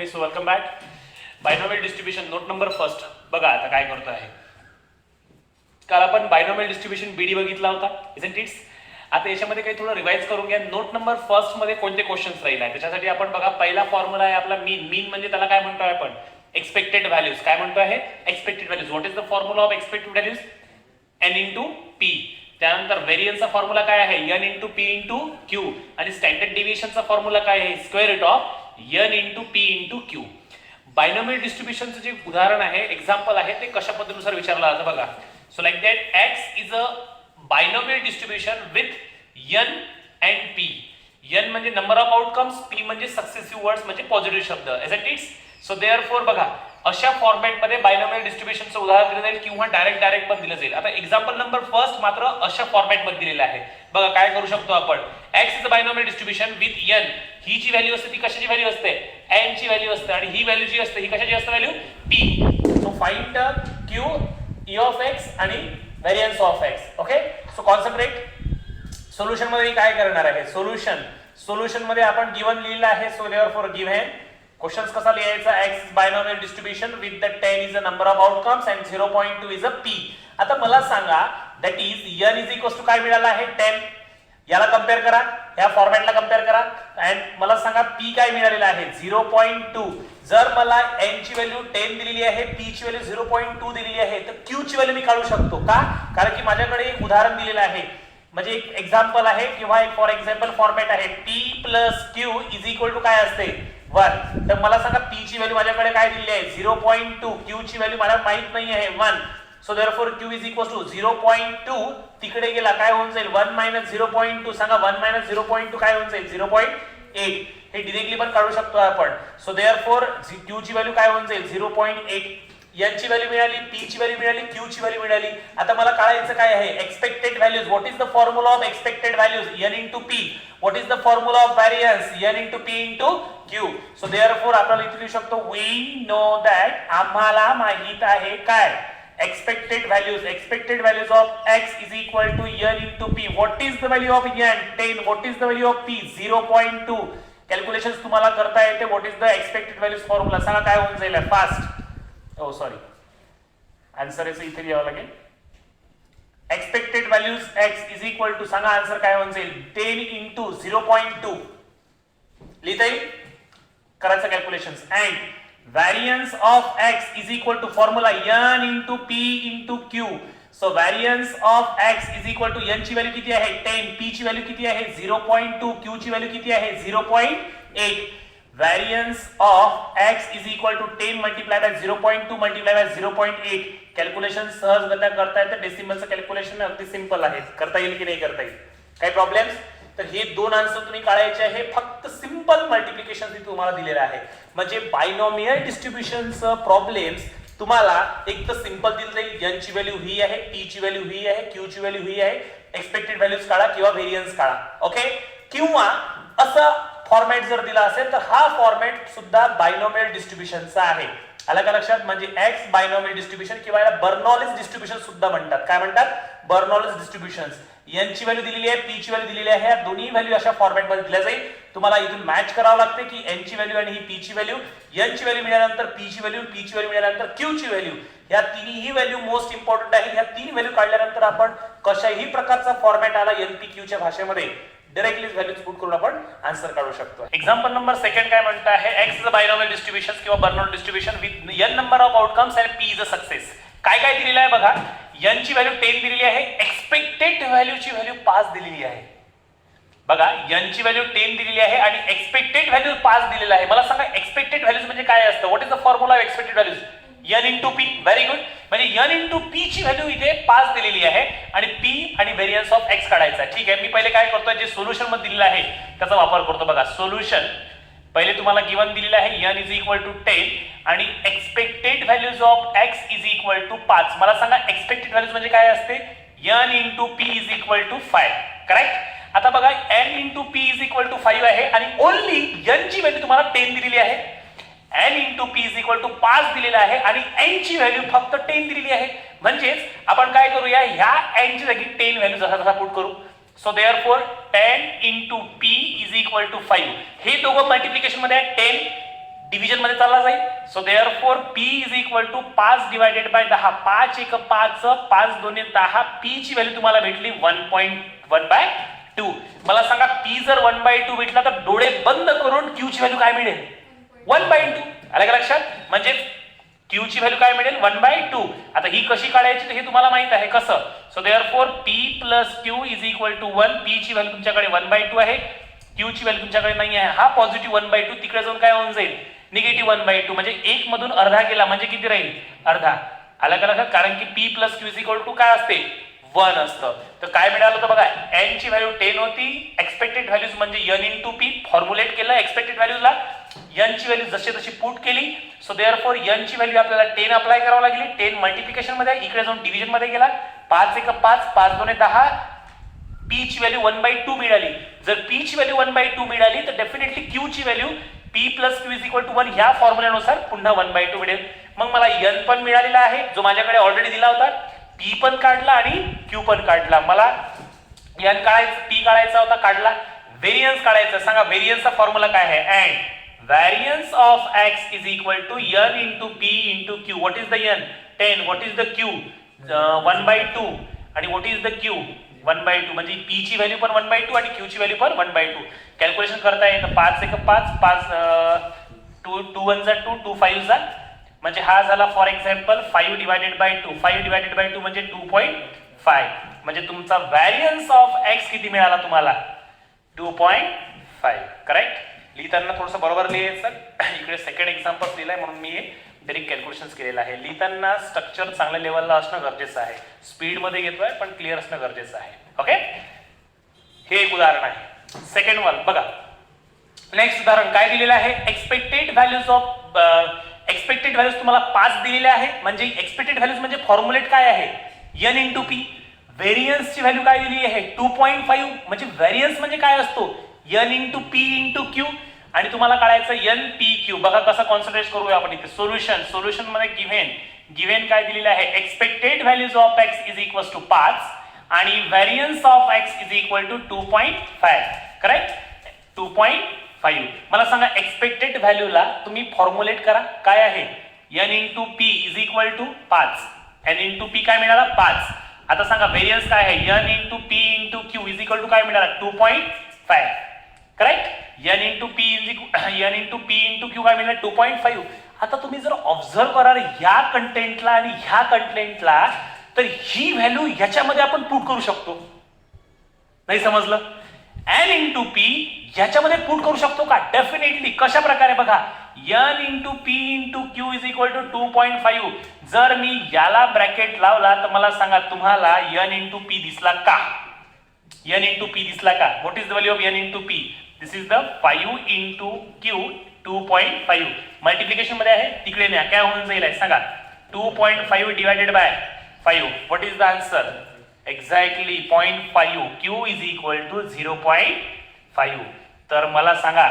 So welcome back. Binomial distribution note number first. बघा आता काय करतो आहे. काल आपण बायनॉमियल डिस्ट्रीब्युशन बीडी बघितला होता, इजंट इट्स. आता याच्यामध्ये काही थोडं रिवाइज करून घ्या. नोट नंबर फर्स्ट मध्ये कोणते क्वेश्चन्स राहिले आहे त्याच्यासाठी आपण बघा, पहिला फॉर्म्युला आहे आपला मीन. मीन म्हणजे त्याला काय म्हणतो आपण, एक्सपेक्टेड व्हॅल्यूज. काय म्हणतो आहे, expected values. What is the formula of expected values, N into P. त्यानंतर व्हेरियन्सचा फॉर्म्युला काय आहे, N into P into Q. आणि स्टँडर्ड डिव्हिएशनचा फॉर्म्युला काय आहे, square root of N into P into Q. Binomial डिस्ट्रीब्युशनचं जे उदाहरण आहे, एक्झाम्पल आहे, ते कशा पद्धतीनुसार विचारलं जातं बघा. So like that x is a binomial distribution with n and p. N म्हणजे नंबर ऑफ आउटकम्स, पी म्हणजे सक्सेसिव्ह वर्ड्स म्हणजे पॉझिटिव्ह शब्द, इजंट इट्स. सो देअरफॉर बघा, अशा फॉर्मॅटमध्ये बायनॉमियल डिस्ट्रीब्युशनचं उदाहरण दिलं जाईल किंवा डायरेक्ट पण दिलं जाईल. आता एक्झाम्पल नंबर फर्स्ट मात्र अशा फॉर्मॅटमध्ये दिलेलं आहे. बघा काय करू शकतो आपण, x is a binomial distribution with n. ही जी व्हॅल्यू असते ती कशाची व्हॅल्यू असते, एन ची व्हॅल्यू असते. आणि ही व्हॅल्यू जी असते ही कशाची असते, value P. So find Q E of X आणि variance of X. Okay, so concentrate. Solution मध्ये काय करणार आहे, सोल्युशन मध्ये आपण गिवन लिहिलं आहे. सो देअरफॉर गिव्हन क्वेश्चन्स कसा लिहायचा, x is binomial distribution with the 10 is a number of outcomes and 0.2 is a p. आता मला सांगा that is n is equal to काय मिळालं आहे, 10. याला कंपेअर करा, या फॉर्मॅटला कंपेअर करा अँड मला सांगा p काय मिळालेला आहे, 0.2. जर मला n ची व्हॅल्यू 10 दिलेली आहे, p ची व्हॅल्यू 0.2 दिलेली आहे, तर q ची व्हॅल्यू मी काढू शकतो का, कारण की माझ्याकडे एक उदाहरण दिलेलं आहे, म्हणजे एक एक्झाम्पल आहे किंवा एक फॉर एक्झाम्पल फॉर्मॅट आहे. p plus q is equal to काय असते, 1. तर मला सांगा p ची व्हॅल्यू माझ्याकडे काय दिलेली आहे, 0.2. q ची व्हॅल्यू मला माहित नाही आहे, 1. So therefore q is equal to 0.2. तिकडे गेला काय होऊन जाईल, 1 मायनस 0.2. सांगा 1 मायनस 0.2 काय होऊन जाईल, 0.8. हे डिरेक्टली पण काढू शकतो आपण. सो देअरफॉर q ची व्हॅल्यू काय होऊन जाईल, 0.8. n ची व्हॅल्यू मिळाली, p ची व्हॅल्यू मिळाली, q ची व्हॅल्यू मिळाली. आता मला काढायचं काय आहे, expected values. What is the formula of expected values, n into p. What is the formula of variance, n into p into q. So therefore आपण इथे लिहू शकतो, वी नो दॅट, आम्हाला माहित आहे काय, expected values of x is equal to n into p. What is the value of n, 10. What is the value of p, 0.2. Calculations तुम्हाला करता येते. What is the expected values formula, सांगा काय होऊन जाईल, फास्ट. ओ सॉरी, आन्सर याचं इथे लिहावं लागेल. Expected values x is equal to, सांगा आन्सर काय होऊन जाईल, 10 इंटू 0.2. लिहिता येईल, करायचं calculations. And variance of x is equal to formula n into p into q. So variance of x is equal to, n ची व्हॅल्यू किती आहे, 10. p ची व्हॅल्यू किती आहे, 0.2. q ची व्हॅल्यू किती आहे, 0.8. Variance of x is equal to 10 multiplied by 0.2 multiplied by 0.8. Calculation सहजगत्या करता येतं. डेसिमलचं कॅल्क्युलेशन अगदी सिंपल आहे, करता येईल की नाही करता येईल, काही प्रॉब्लेम्स. तर हे दोन आन्सर तुम्ही काढायचे आहे, फक्त सिंपल मल्टिप्लिकेशन तुम्हाला दिलेलं आहे. म्हणजे बायनॉमियल डिस्ट्रीब्युशनचं प्रॉब्लेम्स तुम्हाला एक तर सिंपल दिलं जाईल, n ची व्हॅल्यू ही आहे, p ची व्हॅल्यू ही आहे, q ची व्हॅल्यू ही आहे, एक्सपेक्टेड व्हॅल्यूज काढा किंवा व्हेरियन्स काढा. ओके, किंवा असं फॉर्मॅट जर दिला असेल तर हा फॉर्मॅट सुद्धा बायनॉमियल डिस्ट्रीब्युशनचा आहे. आलं का लक्षात, म्हणजे एक्स बायनॉमियल डिस्ट्रीब्युशन किंवा याला बर्नॉलिस डिस्ट्रीब्युशन सुद्धा म्हणतात. काय म्हणतात, बर्नॉलिस डिस्ट्रीब्युशन. n ची व्हॅल्यू दिलेली आहे, p ची व्हॅल्यू दिलेली आहे, या दोन्ही व्हॅल्यू अशा फॉर्मॅटमध्ये दिल्या जाईल. तुम्हाला इथून मॅच करावं लागते की n ची व्हॅल्यू आणि ही p ची व्हॅल्यू, n ची व्हॅल्यू मिळाल्यानंतर p ची व्हॅल्यू, p ची व्हॅल्यू मिळाल्यानंतर q ची व्हॅल्यू. या तिन्ही व्हॅल्यू मोस्ट इम्पॉर्टंट आहे. या तीन व्हॅल्यू काढल्यानंतर आपण कशाही प्रकारचा फॉर्मॅट आला npq च्या भाषेमध्ये, डायरेक्टली व्हॅल्यूज पुट करून आपण आन्सर काढू शकतो. एक्झाम्पल नंबर सेकंड काय म्हणत आहे, x is a binomial distribution किंवा Bernoulli's distribution with n number of outcomes and p is a success. काय काय दिलेलं आहे बघा, n ची व्हॅल्यू 10 दिलेली आहे, एक्सपेक्टेड व्हॅल्यूची व्हॅल्यू 5 दिलेली आहे. बघा, n ची व्हॅल्यू 10 दिलेली आहे आणि एक्सपेक्टेड व्हॅल्यू 5 दिलेला आहे. मला सांगा एक्सपेक्टेड व्हॅल्यूज म्हणजे काय असतं, what is the formula of expected values, n into p. Very good, म्हणजे n इंटू p ची व्हॅल्यू इथे 5 दिलेली आहे आणि p आणि व्हेरियन्स ऑफ x काढायचा. ठीक आहे, मी पहिले काय करतोय, जे सोल्युशन मध्ये दिलेलं आहे त्याचा वापर करतो. बघा, सोल्युशन पहिले तुम्हाला गिवन दिलेलं आहे, n इज इक्वल टू 10 आणि expected values of x is equal to 5. मला सांगा एक्सपेक्टेड व्हॅल्यूज म्हणजे काय असते, n into p is equal to 5. Correct. आता बघा, n into p is equal to 5 आहे आणि ओनली n ची व्हॅल्यू तुम्हाला 10 दिलेली आहे, n into p is equal to 5 दिलेला आहे आणि n ची व्हॅल्यू फक्त 10 दिलेली आहे. म्हणजेच आपण काय करूया, ह्या n ची जागी 10 व्हॅल्यू जसा पुट करू. So therefore 10 into p is equal to 5. हे दोघं मल्टिप्लिकेशन मध्ये आहे, 10 डिव्हिजन मध्ये चालला जाईल. So therefore P is equal to 5 divided by 10. 5 एक 5, 5 दोन्ही 10. P ची व्हॅल्यू तुम्हाला भेटली 1.1/2. मला सांगा P जर 1/2 भेटला तर डोळे बंद करून Q ची व्हॅल्यू काय मिळेल? 1/2. आलं का लक्षात? म्हणजे Q ची व्हॅल्यू काय मिळेल? 1/2. आता ही कशी काढायची हे तुम्हाला माहित आहे कसं. So therefore P plus Q is equal to 1. P ची व्हॅल्यू तुमच्याकडे 1/2 आहे, Q ची व्हॅल्यू तुमच्याकडे नाही आहे. हा पॉझिटिव्ह 1/2 तिकडे जाऊन काय होऊन जाईल? निगेटिव्ह 1/2. म्हणजे 1 मधून अर्धा गेला म्हणजे किती राहील? अर्धा. आलं का लक्षात? कारण की P plus Q is equal to काय असते? 1 असतं. तर काय मिळालं होतं बघा, n ची व्हॅल्यू 10 होती. एक्सपेक्टेड व्हॅल्यूज म्हणजे n इंटू P फॉर्म्युलेट केलं एक्सपेक्टेड व्हॅल्यूजला. n ची व्हॅल्यू जशी तशी पुट केली. सो देअरफॉर n ची व्हॅल्यू आपल्याला 10 अप्लाय करावी लागली. 10 मल्टिप्लिकेशन मध्ये इकडे जाऊन डिव्हिजन मध्ये गेला. 5 एक 5, 5 दोन्ही 10. P ची व्हॅल्यू 1/2 मिळाली. जर P ची व्हॅल्यू 1/2 मिळाली तर डेफिनेटली Q ची value P plus Q is equal to 1 ह्या फॉर्म्युल्यानुसार पुन्हा 1/2 मिळेल. मग मला n पण मिळालेला आहे जो माझ्याकडे ऑलरेडी दिला होता. P पण काढला आणि Q पण काढला. मला n काढायचा, P काढायचा होता, काढला. व्हेरियन्स काढायचा. सांगा व्हेरियन्सचा फॉर्म्युला काय आहे? And variance of x is equal to n into P into Q. What is the n? 10. What is the Q? 1/2. आणि व्हॉट इज द Q? 1/2. म्हणजे P ची व्हॅल्यू पण 1/2 आणि Q ची व्हॅल्यू पण 1/2. कॅल्क्युलेशन करता येतं. 5 एक 5, 5 2 1 जा 2, 2 5 जा. म्हणजे हा झाला for example 5 divided bye 2. 5 divided bye 2 म्हणजे 2.5. म्हणजे तुमचा व्हॅरियन्स ऑफ x किती मिळाला तुम्हाला? 2.5. करेक्ट? लिहिताना थोडंसं बरोबर लिहायचं. इकडे सेकंड एक्झाम्पल लिहिलाय म्हणून मी डायरेक्ट कॅल्क्युलेशन्स केलेलं आहे. लिहिताना स्ट्रक्चर चांगल्या लेवलला असणं गरजेचं आहे. स्पीड मध्ये घेतोय पण क्लिअर असणं गरजेचं आहे. ओके, हे एक उदाहरण आहे. सेकंड वन बघा. नेक्स्ट उदाहरण काय दिलेलं आहे? Expected values of expected values तुम्हाला 5 दिलेले आहे. म्हणजे एक्सपेक्टेड व्हॅल्यूज म्हणजे फॉर्म्युलेट काय आहे? n into P. व्हेरियन्स ची व्हॅल्यू काय दिली आहे? 2.5. म्हणजे व्हेरियन्स म्हणजे काय असतो? n into P into Q. आणि तुम्हाला काढायचं NPQ. बघा कसं कॉन्सन्ट्रेट करूया आपण इथे. सोल्युशन मध्ये गिव्हन काय दिलेलं आहे? Expected values of x is equal to 5 आणि variance of x is equal to 2.5. Correct? 2.5. मला सांगा एक्सपेक्टेड व्हॅल्यूला तुम्ही फॉर्म्युलेट करा. काय आहे? n into P is equal to 5. n into P काय मिळाला? 5. आता सांगा व्हेरियन्स काय आहे? n into P into Q is equal to काय मिळाला? 2.5. Correct? n into P into Q काय मिळाला? 2.5. आता तुम्ही जर ऑब्झर्व कराल ह्या कंटेंटला आणि ह्या कंटेंटला, तर ही व्हॅल्यू ह्याच्यामध्ये आपण पुट करू शकतो. नाही समजलं? n इंटू P ह्याच्यामध्ये पुट करू शकतो का? डेफिनेटली. कशा प्रकारे बघा, n into P into Q is equal to 2.5. जर मी याला ब्रॅकेट लावला तर मला सांगा तुम्हाला n इंटू P दिसला का? n इंटू P दिसला का? What is the value of n into P? This is the 5 into Q 2.5. Multiplication मध्ये आहे तिकडे न्या. काय होऊन जाईल सांगा? 2.5 divided by 5. What is the answer? Exactly 0.5. Q is equal to 0.5. तर मला सांगा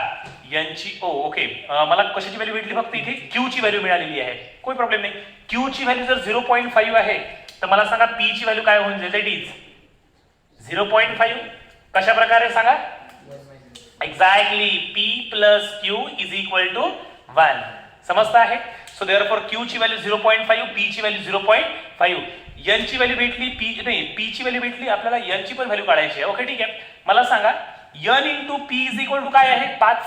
यांची ओके मला कशाची व्हॅल्यू भेटली? फक्त इथे Q ची व्हॅल्यू मिळालेली आहे. कोई प्रॉब्लेम नाही. Q ची व्हॅल्यू जर 0.5 आहे तर मला सांगा P ची व्हॅल्यू काय होऊन जाईल? It is 0.5. कशा प्रकारे सांगा? Exactly P plus Q is equal to 1. समजता आहे? सो देअरफॉर Q ची व्हॅल्यू 0.5, P ची व्हॅल्यू 0.5. n ची व्हॅल्यू भेटली, P ची व्हॅल्यू भेटली. आपल्याला n ची पण व्हॅल्यू काढायची आहे. ओके ठीक आहे. मला सांगा n into P is equal to काय आहे? 5.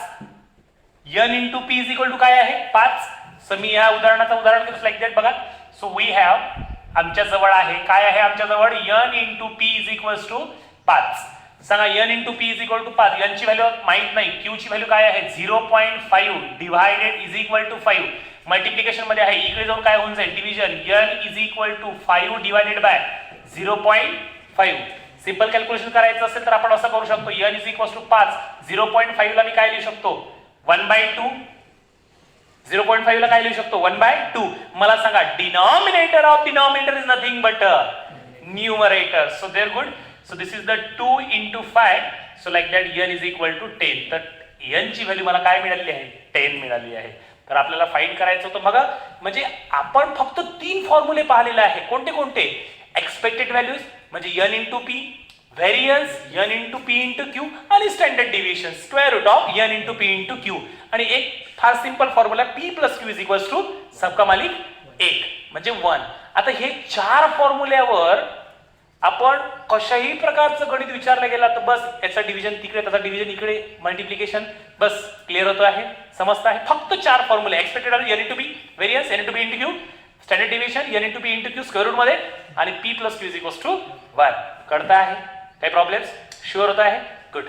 n into P is equal to काय आहे? 5. सो मी या उदाहरणाचं उदाहरण करतो लाईक दॅट. बघा, सो वी हॅव आमच्या जवळ आहे काय आहे? आमच्या जवळ n into P is equal to 5. सांगा n into P is equal to 5. n ची व्हॅल्यू माहित नाही. Q ची व्हॅल्यू काय आहे? 0.5 divided is equal to 5. Multiplication मध्ये आहे. इकडे जाऊन काय होऊन जाईल? Division. n is equal to 5 divided by 0.5. Simple calculation करायचं असेल तर आपण असं करू शकतो. n is equal to 5. 0.5 ला मी काय लिहू शकतो? 1/2. 0.5 ला काय लिहू शकतो? 1/2. मला सांगा denominator of denominator is nothing but numerator. So there good. So this is the 2 into 5. So like that n is equal to 10. तर n ची व्हॅल्यू मला काय मिळाली आहे? 10 मिळाली आहे. तर आपल्याला फाइंड करायचं होतं. बघा, म्हणजे आपण फक्त 3 फॉर्म्युले पाहिलेले आहे. कोणते कोणते? एक्सपेक्टेड व्हॅल्यूज म्हणजे n into P, variance n into P into Q आणि standard deviation square root of n into P into Q आणि एक फार simple formula p plus Q is equals to सबका मालिक 1 म्हणजे 1. आता हे 4 फॉर्म्युल्यावर आपण कशाही प्रकारचं गणित विचारलं गेला तर बस याचा डिव्हिजन तिकडे त्याचा डिव्हिजन इकडे मल्टिप्लिकेशन बस क्लिअर होतो आहे समजतं आहे. फक्त 4 फॉर्म्युले expected value n into p variance n into P into q standard deviation n into P into q square root मध्ये आणि p plus Q is equals to 1. कळतं आहे काही प्रॉब्लेम्स शुअर होत आहे गुड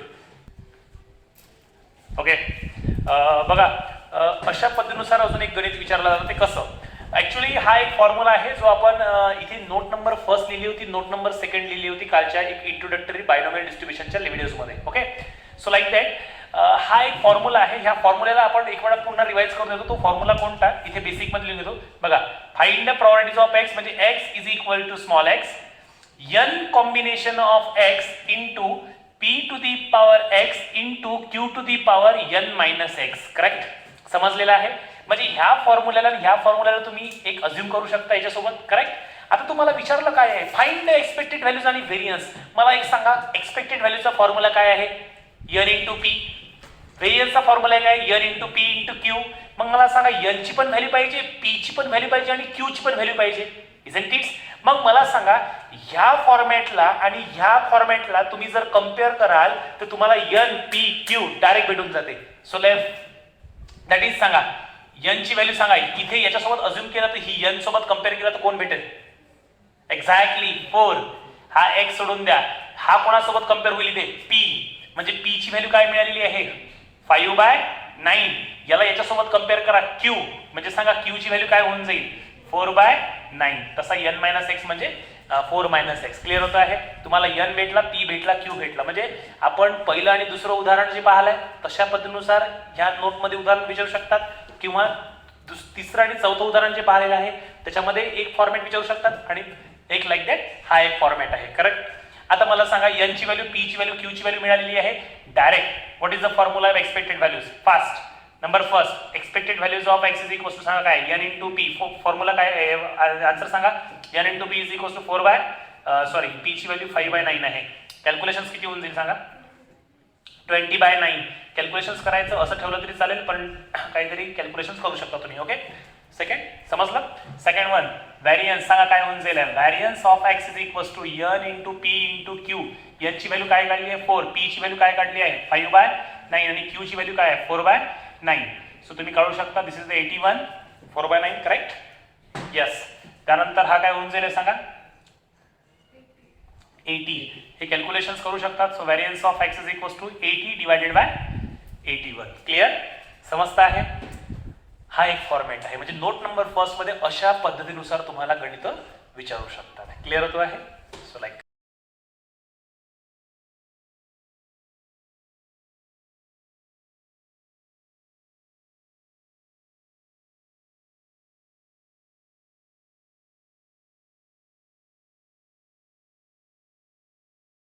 ओके. बघा अशा पद्धतीनुसार अजून एक गणित विचारलं जातं ते कसं ऍक्च्युली हा एक फॉर्म्युला आहे जो आपण इथे नोट नंबर फर्स्ट लिहिली होती नोट नंबर सेकंड लिहिली होती कालच्या एक इंट्रोडक्टरी बायनॉमियल डिस्ट्रीब्युशनच्या व्हिडिओज मध्ये ओके. सो लाईक दॅट हा एक फॉर्म्युला आहे ह्या फॉर्म्युल्याला आपण एक वेळा पुन्हा रिवाइज करून देतो. तो फॉर्म्युला कोणता इथे बेसिक मध्ये लिहून देतो बघा. Find the probabilities of x म्हणजे x is equal to small x n combination of x into p to the power x into q to the power n minus x. Correct समजलेलं आहे. म्हणजे ह्या फॉर्म्युल्याला तुम्ही एक अज्युम करू शकता याच्यासोबत करेक्ट. आता तुम्हाला विचारलं काय आहे फाइंड द एक्सपेक्टेड व्हॅल्यूज आणि व्हेरियन्स. मला एक सांगा एक्सपेक्टेड व्हॅल्यूचा फॉर्म्युला काय आहे n इंटू पी व्हेरियन्सचा फॉर्म्युला काय n into P into Q. मग मला सांगा n ची पण व्हॅल्यू पाहिजे p ची पण व्हॅल्यू पाहिजे आणि q ची पण व्हॅल्यू पाहिजे इजंट इट. मग मला सांगा ह्या फॉर्मॅटला आणि ह्या फॉर्मॅटला तुम्ही जर कम्पेअर कराल तर तुम्हाला n p q डायरेक्ट भेटून जाते. सो लेफ्ट दॅट इज सांगा n ची व्हॅल्यू सांगा इथे याच्यासोबत अज्युम केलं तर ही n सोबत कम्पेअर केला तर कोण भेटेल एक्झॅक्टली 4. हा x सोडून द्या हा कोणासोबत कम्पेअर होईल इथे p म्हणजे p ची व्हॅल्यू काय मिळालेली आहे 5/9. याला याच्यासोबत कम्पेअर करा q म्हणजे सांगा q ची व्हॅल्यू काय होऊन जाईल 4/9. तसा n - x म्हणजे 4 - x. क्लिअर होत आहे तुम्हाला n भेटला p भेटला q भेटला. म्हणजे आपण पहिलं आणि दुसरं उदाहरण जे पाहिलंय तशा पद्धतीनुसार ह्या नोटमध्ये उदाहरण विचारू शकतात किंवा तिसरं आणि चौथं उदाहरण जे पाहिलेलं आहे त्याच्यामध्ये एक फॉर्मॅट विचारू शकतात आणि एक लाईक दॅट हा एक फॉर्मॅट आहे करेक्ट. आता मला सांगा n ची व्हॅल्यू p ची व्हॅल्यू q ची व्हॅल्यू मिळालेली आहे direct. What is the formula of expected values fast number first expected values of x is equal to सांगा काय n इंटू p फॉर्म्युला काय आन्सर सांगा n into p is equal to p ची value 5/9 आहे. Calculations किती होऊन जाईल सांगा 20/9. कॅल्क्युलेशन्स करायचं असं ठेवलं तरी चालेल पण काहीतरी कॅल्क्युलेशन्स करू शकता तुम्ही ओके. सेकंड समजलं. सेकंड वन व्हॅरियन्स सांगा काय होऊन जाईल variance of x is equal to n into p into q. n ची व्हॅल्यू काय काढली आहे 4 p ची व्हॅल्यू काय काढली आहे 5/9 आणि q ची व्हॅल्यू काय आहे 4/9. सो तुम्ही काढू शकता दिस इज द 81 4/9 करेक्ट यस. त्यानंतर हा काय होऊन जाईल सांगा 80. हे कॅल्क्युलेशन्स करू शकतात. So variance of x is equal to 80 divided by 81. Clear समजतं आहे. हा एक फॉर्मॅट आहे म्हणजे नोट नंबर फर्स्ट मध्ये अशा पद्धतीनुसार तुम्हाला गणित विचारू शकतात. क्लिअर होतो आहे. So like